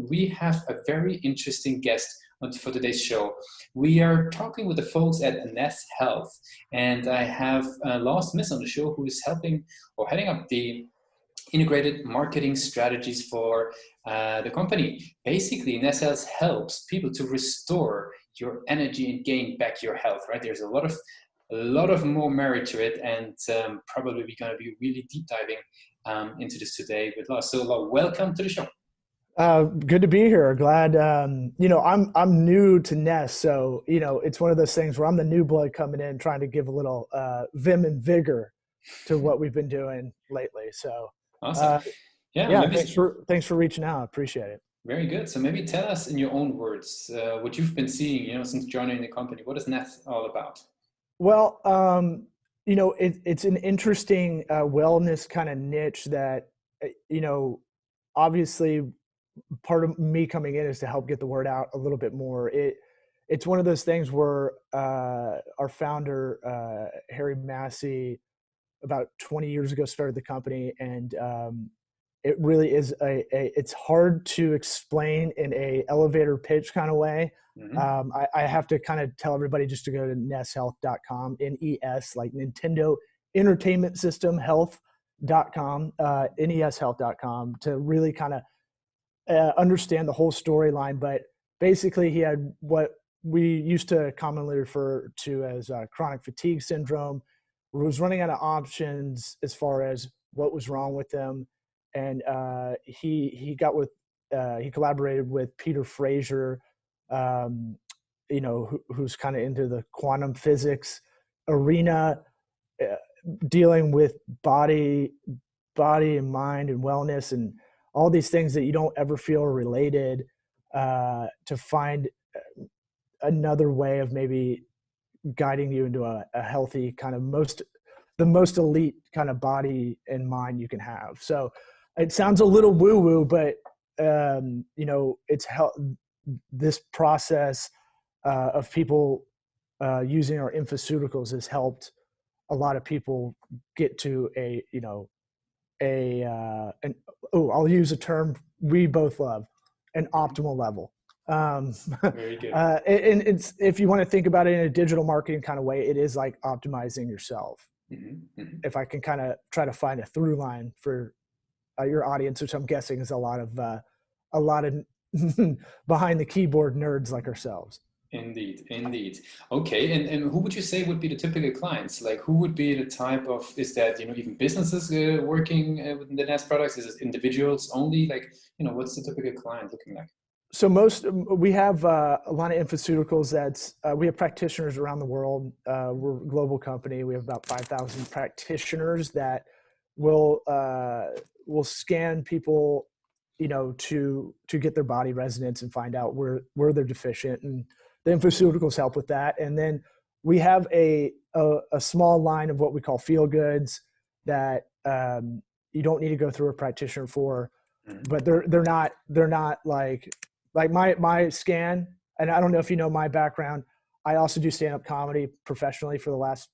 we have a very interesting guest for today's show. We are talking with the folks at NES Health, and I have Lars Miss on the show, who is helping or heading up the integrated marketing strategies for the company. Basically, NES Health helps people to restore your energy and gain back your health. Right? There's a lot of more merit to it, and probably we're going to be really deep diving into this today with Lars. So, welcome to the show. Good to be here. Glad. I'm new to NES, so it's one of those things where I'm the new blood coming in, trying to give a little vim and vigor to what we've been doing lately. So, awesome. Thanks for reaching out. Appreciate it. Very good. So maybe tell us in your own words what you've been seeing, since joining the company. What is NES all about? Well, it's an interesting wellness kind of niche that, obviously part of me coming in is to help get the word out a little bit more. It's one of those things where our founder, Harry Massey, about 20 years ago started the company, and it really is it's hard to explain in a elevator pitch kind of way. Mm-hmm. I have to kind of tell everybody just to go to neshealth.com, NES, like Nintendo Entertainment System Health.com, neshealth.com, to really kind of understand the whole storyline. But basically he had what we used to commonly refer to as chronic fatigue syndrome. Was running out of options as far as what was wrong with him. And he collaborated with Peter Fraser, who's kind of into the quantum physics arena, dealing with body and mind and wellness and all these things that you don't ever feel are related, to find another way of maybe guiding you into a healthy kind of the most elite kind of body and mind you can have. So it sounds a little woo-woo, but it's this process of people using our infoceuticals has helped a lot of people get to I'll use a term we both love, an optimal level. Very good. And it's, if you want to think about it in a digital marketing kind of way, it is like optimizing yourself. Mm-hmm. Mm-hmm. If I can kind of try to find a through line for your audience, which I'm guessing is a lot of behind the keyboard nerds like ourselves. Indeed. Okay, and who would you say would be the typical clients? Like, who would be the type of, is that, even businesses working within the NES products? Is it individuals only? Like, what's the typical client looking like? So we have a lot of infoceuticals we have practitioners around the world. We're a global company. We have about 5,000 practitioners that will scan people, to get their body resonance and find out where they're deficient, and the infoceuticals help with that. And then we have a small line of what we call feel goods that you don't need to go through a practitioner for, but they're not like my scan. And I don't know if you know my background. I also do stand-up comedy professionally for the last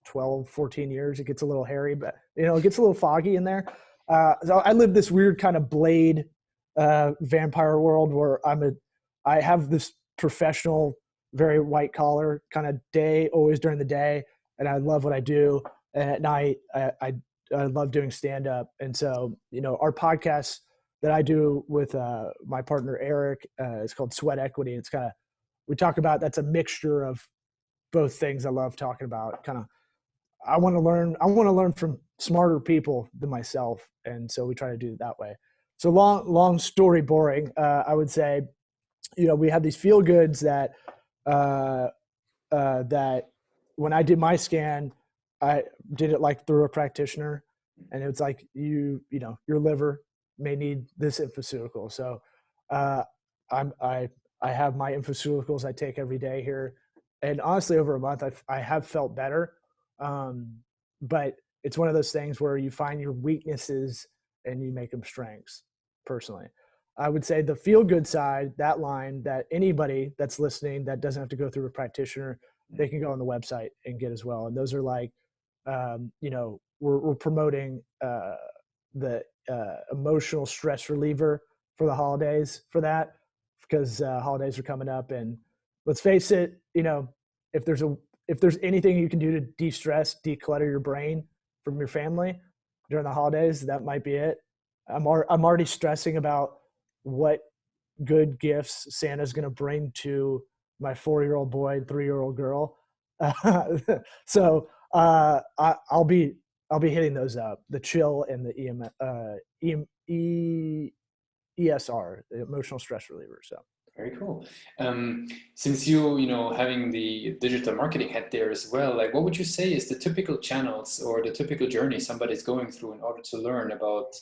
12, 14 years. It gets a little hairy, but it gets a little foggy in there. So I live this weird kind of Blade vampire world where I have this professional, very white collar kind of day, always during the day, and I love what I do. And at night, I love doing stand up. And so, our podcast that I do with my partner Eric is called Sweat Equity. It's kind of, we talk about, that's a mixture of both things I love talking about. Kind of, I want to learn from smarter people than myself, and so we try to do it that way. So long story boring. I would say, we have these feel goods that when I did my scan, I did it like through a practitioner, and it's like your liver may need this infoceutical. So I have my infoceuticals I take every day here, and honestly, over a month I have felt better. But it's one of those things where you find your weaknesses and you make them strengths. Personally, I would say the feel good side, that line, that anybody that's listening that doesn't have to go through a practitioner, they can go on the website and get as well. And those are like, we're promoting the emotional stress reliever for the holidays for that, because holidays are coming up, and let's face it, if there's anything you can do to de-stress, declutter your brain from your family during the holidays, that might be it. I'm already stressing about what good gifts Santa's going to bring to my 4-year-old boy and 3-year-old girl. So I'll be hitting those up, the chill and the ESR, the emotional stress reliever. So very cool. Since you having the digital marketing hat there as well, like what would you say is the typical channels or the typical journey somebody's going through in order to learn about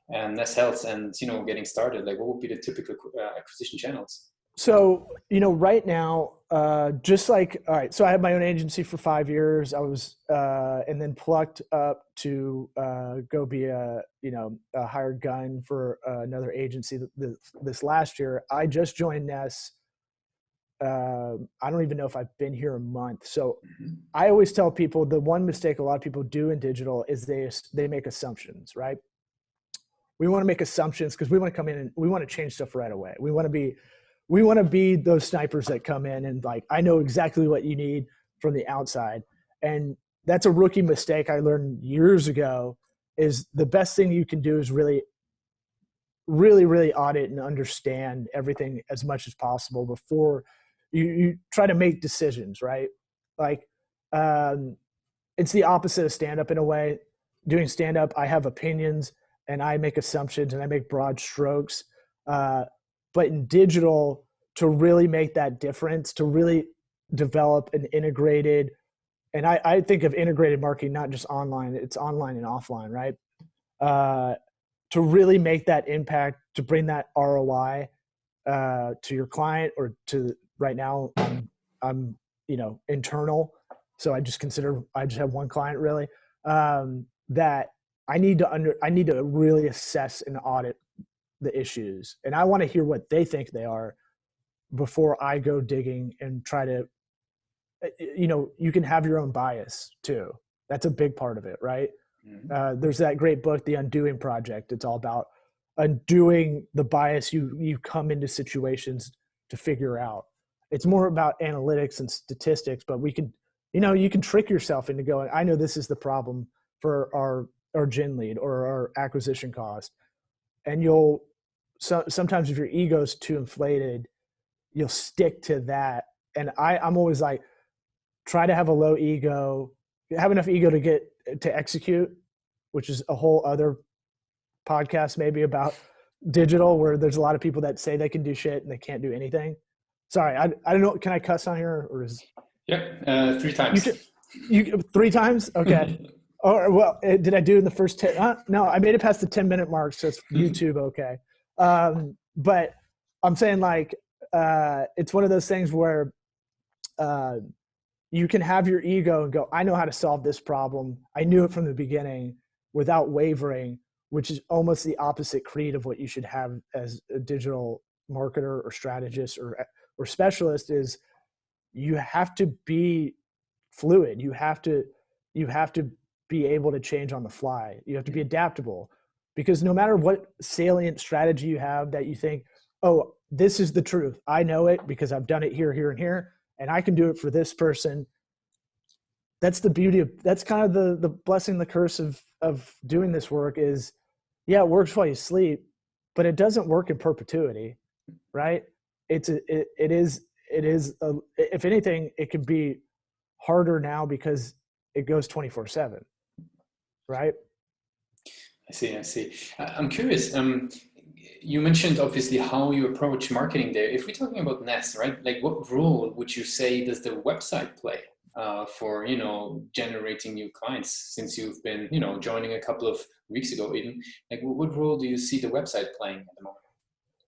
NES Health and getting started? Like what would be the typical acquisition channels? So, right now, just like, all right, so I had my own agency for 5 years. I was, and then plucked up to go be a hired gun for another agency this last year. I just joined NES. I don't even know if I've been here a month. So I always tell people the one mistake a lot of people do in digital is they make assumptions, right? We want to make assumptions because we want to come in and we want to change stuff right away. We want to be those snipers that come in and like, I know exactly what you need from the outside. And that's a rookie mistake I learned years ago. Is the best thing you can do is really audit and understand everything as much as possible before you try to make decisions, right? Like, it's the opposite of stand-up in a way. Doing stand-up, I have opinions and I make assumptions and I make broad strokes. But in digital, to really make that difference, to really develop an integrated, and I think of integrated marketing, not just online, it's online and offline, right? To really make that impact, to bring that ROI to your client, or to right now, I'm internal. So I just have one client really, that I need to really assess and audit the issues, and I want to hear what they think they are before I go digging and try to, you can have your own bias too. That's a big part of it, right? Mm-hmm. There's that great book, The Undoing Project. It's all about undoing the bias you come into situations to figure out. It's more about analytics and statistics, but you can trick yourself into going, I know this is the problem for our gen lead or our acquisition cost. And sometimes if your ego's too inflated, you'll stick to that. And I'm always like, try to have a low ego, have enough ego to execute, which is a whole other podcast maybe about digital, where there's a lot of people that say they can do shit and they can't do anything. Sorry, I don't know. Can I cuss on here, or is? Yep, 3 times. You 3 times? Okay. Or well, did I do in the first 10? No, I made it past the 10-minute mark, so it's YouTube okay. But I'm saying like, it's one of those things where you can have your ego and go, I know how to solve this problem. I knew it from the beginning without wavering, which is almost the opposite creed of what you should have as a digital marketer or strategist or specialist. Is you have to be fluid. You have to be able to change on the fly. You have to be adaptable, because no matter what salient strategy you have that you think, oh, this is the truth, I know it because I've done it here, here, and here, and I can do it for this person. That's the beauty of, that's kind of the blessing, the curse of doing this work is, yeah, it works while you sleep, but it doesn't work in perpetuity, right? It is, if anything, it could be harder now because it goes 24/7, right? I see. I'm curious. You mentioned obviously how you approach marketing there. If we're talking about NES, right? Like, what role would you say does the website play for generating new clients? Since you've been joining a couple of weeks ago, even like what role do you see the website playing at the moment?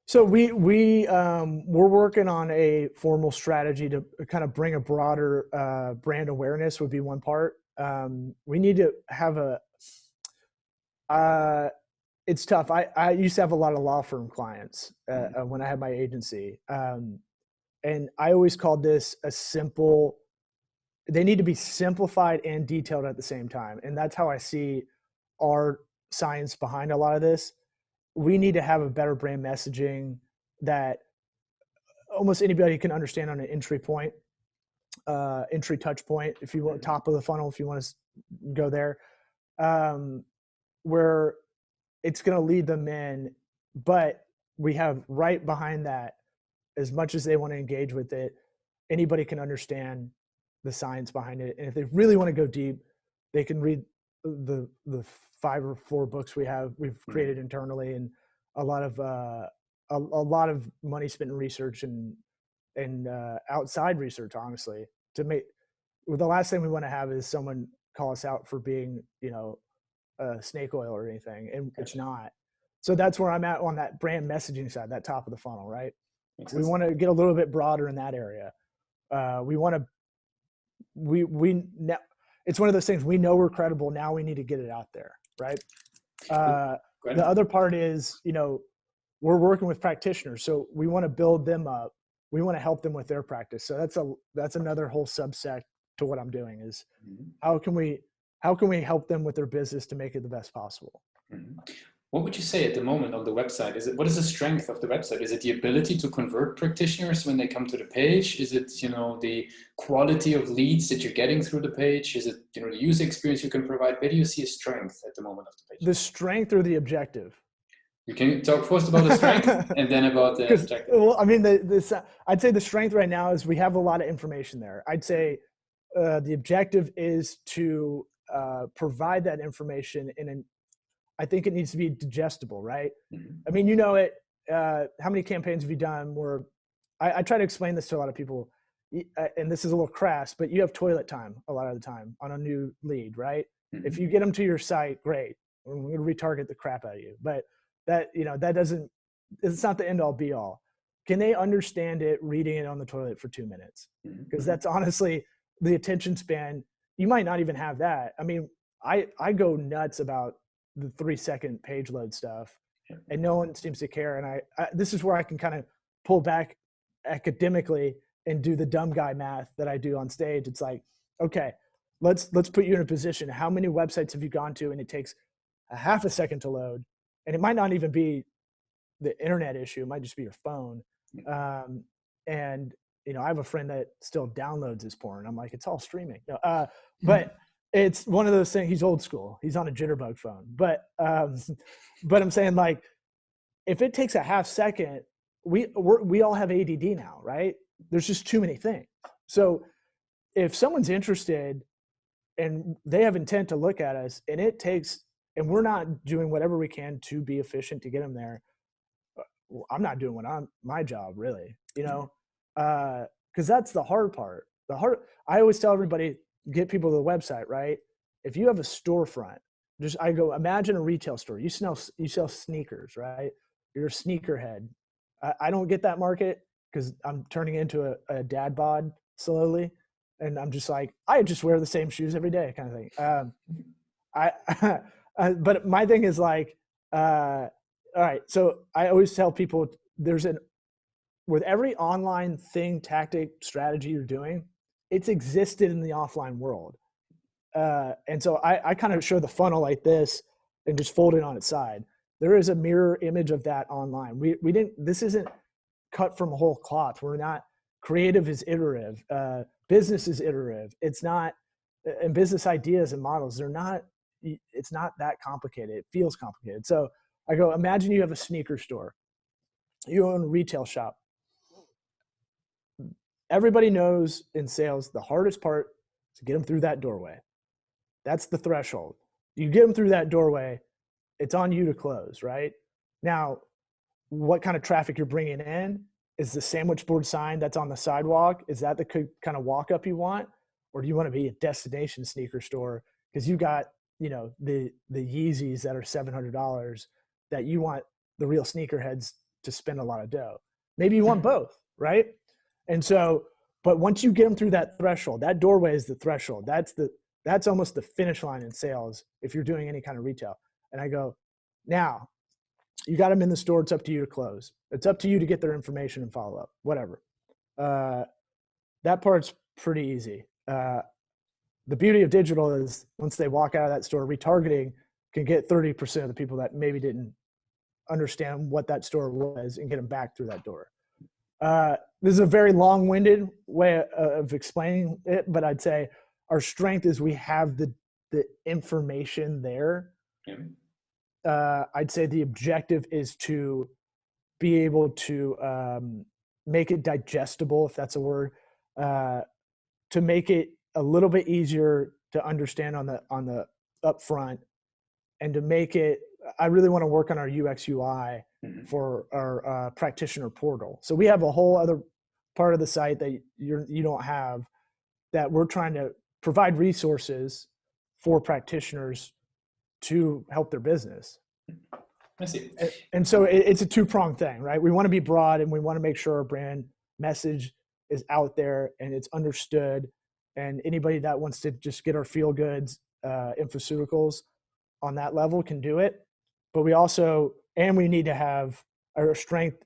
So we're working on a formal strategy to kind of bring a broader brand awareness would be one part. We need to have it's tough. I used to have a lot of law firm clients when I had my agency. And I always called this they need to be simplified and detailed at the same time. And that's how I see our science behind a lot of this we need to have a better brand messaging that almost anybody can understand on an entry point, entry touch point, if you want, top of the funnel, if you want to go there, where it's going to lead them in. But we have right behind that, as much as they want to engage with it, anybody can understand the science behind it. And if they really want to go deep, they can read the 5 or 4 books we've created internally, and a lot of money spent in research and outside research, honestly, to make. Well, the last thing we want to have is someone call us out for being, snake oil or anything, and it's not. So that's where I'm at on that brand messaging side, that top of the funnel, right? We want to get a little bit broader in that area. We want to. It's one of those things. We know we're credible. Now we need to get it out there, right? The other part is, we're working with practitioners, so we want to build them up. We want to help them with their practice. So that's another whole subsect to what I'm doing is how can we help them with their business to make it the best possible. What would you say at the moment on the website? What is the strength of the website? Is it the ability to convert practitioners when they come to the page? Is it, the quality of leads that you're getting through the page? Is it, the user experience you can provide? Where do you see a strength at the moment of the page? The strength or the objective? You can talk first about the strength and then about the objective. Well, I mean, I'd say the strength right now is we have a lot of information there. I'd say the objective is to provide that information I think it needs to be digestible, right? I mean, how many campaigns have you done where I try to explain this to a lot of people, and this is a little crass, but you have toilet time a lot of the time on a new lead, right? If you get them to your site, great. We're going to retarget the crap out of you. But it's not the end all be all. Can they understand it reading it on the toilet for 2 minutes? Because that's honestly the attention span. You might not even have that. I mean, I go nuts about the 3-second page load stuff, and no one seems to care. And I this is where I can kind of pull back academically and do the dumb guy math that I do on stage. It's like, okay, let's put you in a position. How many websites have you gone to and it takes a half a second to load? And it might not even be the internet issue. It might just be your phone. And I have a friend that still downloads his porn. I'm like, it's all streaming. No, but it's one of those things. He's old school. He's on a jitterbug phone. But I'm saying, like, if it takes a half second, we all have ADD now, right? There's just too many things. So if someone's interested and they have intent to look at us, and and we're not doing whatever we can to be efficient to get them there, I'm not doing my job, really, because that's the hard part. I always tell everybody, get people to the website, right? If you have a storefront, I go, imagine a retail store. You sell sneakers, right? You're a sneakerhead. I don't get that market because I'm turning into a dad bod slowly. And I'm just like, I just wear the same shoes every day kind of thing. But my thing is like, all right. So I always tell people with every online thing, tactic, strategy you're doing, it's existed in the offline world. And so I kind of show the funnel like this and just fold it on its side. There is a mirror image of that online. This isn't cut from a whole cloth. We're not, creative is iterative. Business is iterative. It's not, and business ideas and models, it's not that complicated. It feels complicated. So I go, imagine you have a sneaker store. You own a retail shop. Everybody knows in sales, the hardest part is to get them through that doorway. That's the threshold. You get them through that doorway, it's on you to close, right? Now, what kind of traffic you're bringing in? Is the sandwich board sign that's on the sidewalk, is that the kind of walk up you want? Or do you want to be a destination sneaker store because you got, the Yeezys that are $700 that you want the real sneakerheads to spend a lot of dough? Maybe you want both, right? And so, but once you get them through that threshold, that doorway is the threshold. That's almost the finish line in sales if you're doing any kind of retail. And I go, now you got them in the store. It's up to you to close. It's up to you to get their information and follow up, whatever. That part's pretty easy. The beauty of digital is once they walk out of that store, retargeting can get 30% of the people that maybe didn't understand what that store was and get them back through that door. This is a very long-winded way of explaining it, but I'd say our strength is we have the information there. I'd say the objective is to be able to make it digestible, if that's a word, to make it a little bit easier to understand on the upfront, and to make it. I really want to work on our UX UI for our practitioner portal. So we have a whole other part of the site that you don't have, that we're trying to provide resources for practitioners to help their business. I see. And so it's a two-pronged thing, right? We want to be broad, and we want to make sure our brand message is out there and it's understood. And anybody that wants to just get our feel goods infoceuticals on that level can do it. But we also, and we need to have, our strength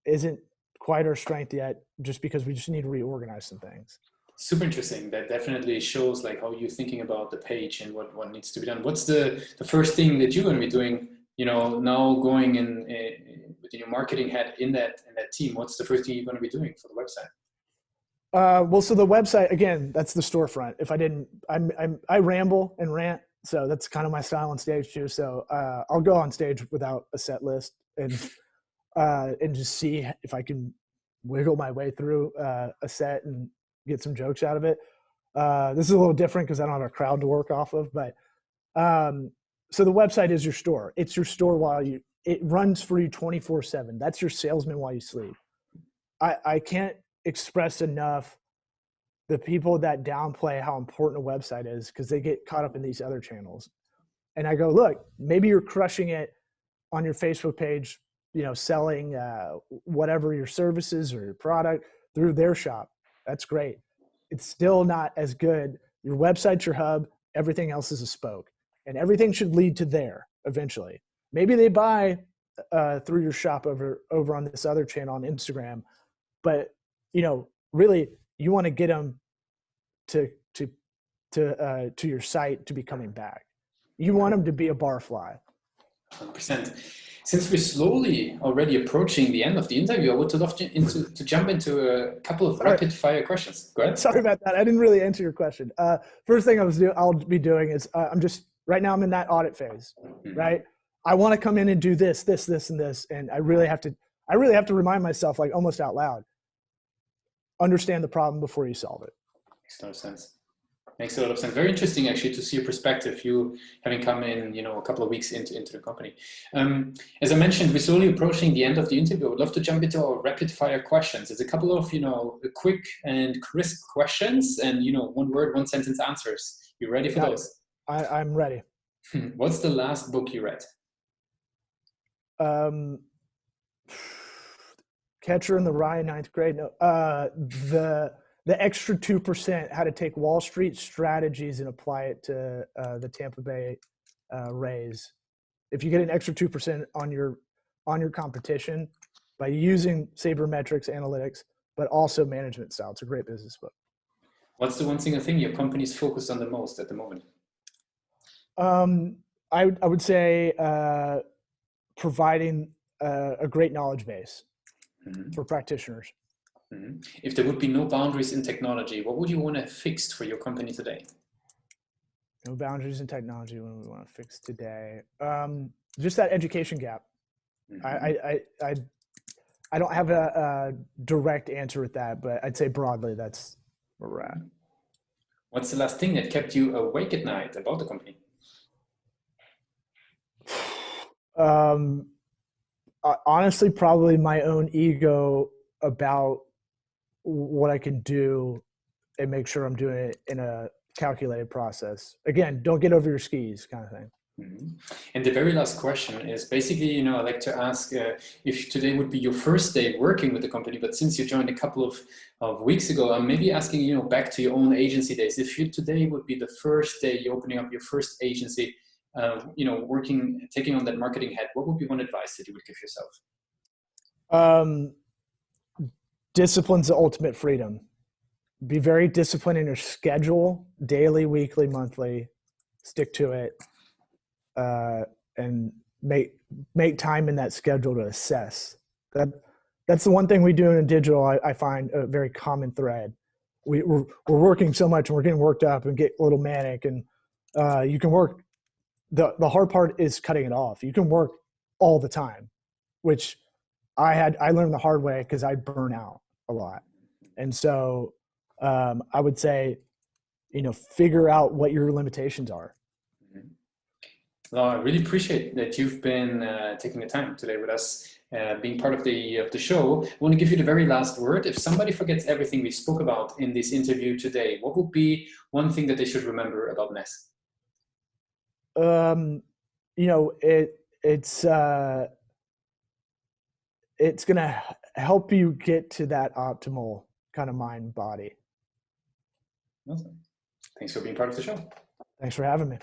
isn't quite our strength yet, just because we just need to reorganize some things. Super interesting. That definitely shows like how you're thinking about the page and what needs to be done. What's the first thing that you're going to be doing, now going in with your marketing head in that team? What's the first thing you're going to be doing for the website? Well, so the website, again, that's the storefront. If I didn't, I ramble and rant. So that's kind of my style on stage too. So I'll go on stage without a set list and just see if I can wiggle my way through a set and get some jokes out of it. This is a little different because I don't have a crowd to work off of, but so the website is your store. It's your store it runs for you 24/7. That's your salesman while you sleep. I can't express enough the people that downplay how important a website is, because they get caught up in these other channels. And I go, look, maybe you're crushing it on your Facebook page, selling whatever your services or your product through their shop. That's great. It's still not as good. Your website's your hub. Everything else is a spoke, and everything should lead to there eventually. Maybe they buy through your shop over on this other channel on Instagram, but really you want to get them to your site to be coming back. You want them to be a barfly. 100%. Since we're slowly already approaching the end of the interview, I would love to jump into a couple of rapid fire questions. Go ahead. Sorry about that. I didn't really answer your question. First thing I'll be doing is right now I'm in that audit phase, right? I want to come in and do this, and this, and I really have to remind myself, like almost out loud, understand the problem before you solve it. Makes a lot of sense. Makes a lot of sense. Very interesting, actually, to see your perspective, you having come in, a couple of weeks into the company. As I mentioned, we're slowly approaching the end of the interview. I would love to jump into our rapid fire questions. It's a couple of, quick and crisp questions and, one word, one sentence answers. You ready for those? I'm ready. What's the last book you read? Catcher in the Rye, 9th grade. No, the extra 2%, how to take Wall Street strategies and apply it to the Tampa Bay Rays. If you get an extra 2% on your competition by using sabermetrics analytics, but also management style, it's a great business book. What's the one single thing your company's focused on the most at the moment? I would say providing a great knowledge base for practitioners. If there would be no boundaries in technology, what would you want to have fixed for your company today? No boundaries in technology, what do we want to fix today? Just that education gap. I don't have a direct answer with that, but I'd say broadly that's where we're at. What's the last thing that kept you awake at night about the company? Honestly, probably my own ego about what I can do and make sure I'm doing it in a calculated process. Again, don't get over your skis kind of thing. And the very last question is basically, I like to ask if today would be your first day working with the company, but since you joined a couple of weeks ago, I'm maybe asking, back to your own agency days. If today would be the first day you're opening up your first agency, taking on that marketing head, what would be one advice that you would give yourself? Discipline's the ultimate freedom. Be very disciplined in your schedule, daily, weekly, monthly. Stick to it, and make make time in that schedule to assess. That that's the one thing we do in digital. I find a very common thread. We're working so much and we're getting worked up and get a little manic, and you can work. The hard part is cutting it off. You can work all the time, which I learned the hard way because I burn out a lot. And so I would say, figure out what your limitations are. Well, I really appreciate that you've been taking the time today with us, being part of the show. I want to give you the very last word. If somebody forgets everything we spoke about in this interview today, what would be one thing that they should remember about NES? It's going to help you get to that optimal kind of mind body. Awesome. Thanks for being part of the show. Thanks for having me.